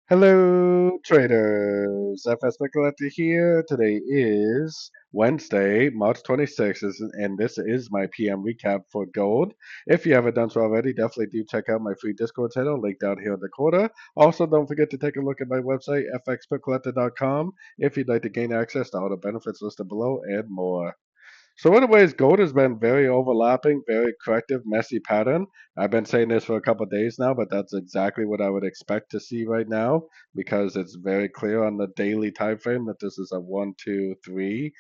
Hello, traders. FX Pip Collector here. Today is Wednesday, March 26th, and this is my PM recap for gold. If you haven't done so already, definitely do check out my free Discord channel, link down here in the corner. Also, don't forget to take a look at my website, fxpipcollector.com, if you'd like to gain access to all the benefits listed below and more. So anyways, gold has been very overlapping, very corrective, messy pattern. I've been saying this for a couple of days now, but that's exactly what I would expect to see right now because it's very clear on the daily time frame that this is a 1, 2, 3,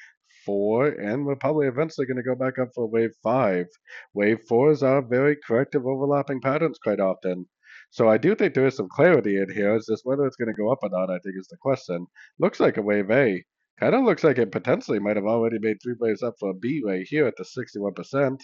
4, and we're probably eventually going to go back up for wave 5. Wave 4s are very corrective overlapping patterns quite often. So I do think there is some clarity in here. It's just whether it's going to go up or not, I think is the question. Looks like a wave A. Kind of looks like it potentially might have already made 3 waves up for a B right here at the 61%,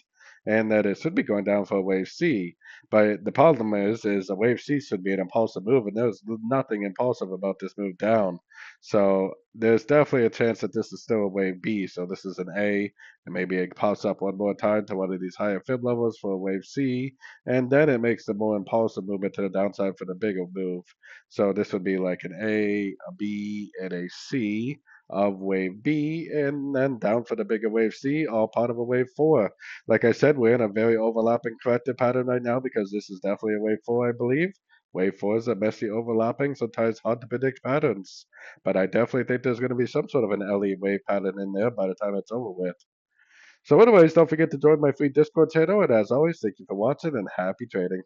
and that it should be going down for a wave C. But the problem is a wave C should be an impulsive move, and there's nothing impulsive about this move down. So there's definitely a chance that this is still a wave B. So this is an A, and maybe it pops up one more time to one of these higher fib levels for a wave C, and then it makes the more impulsive movement to the downside for the bigger move. So this would be like an A, B, and a C of wave B, and then down for the bigger wave C, all part of a wave 4. Like I said, we're in a very overlapping corrective pattern right now because this is definitely a wave 4, I believe. Wave 4s are messy overlapping, sometimes hard to predict patterns. But I definitely think there's going to be some sort of an Elliot wave pattern in there by the time it's over with. So anyways, don't forget to join my free Discord channel, and as always, thank you for watching and happy trading.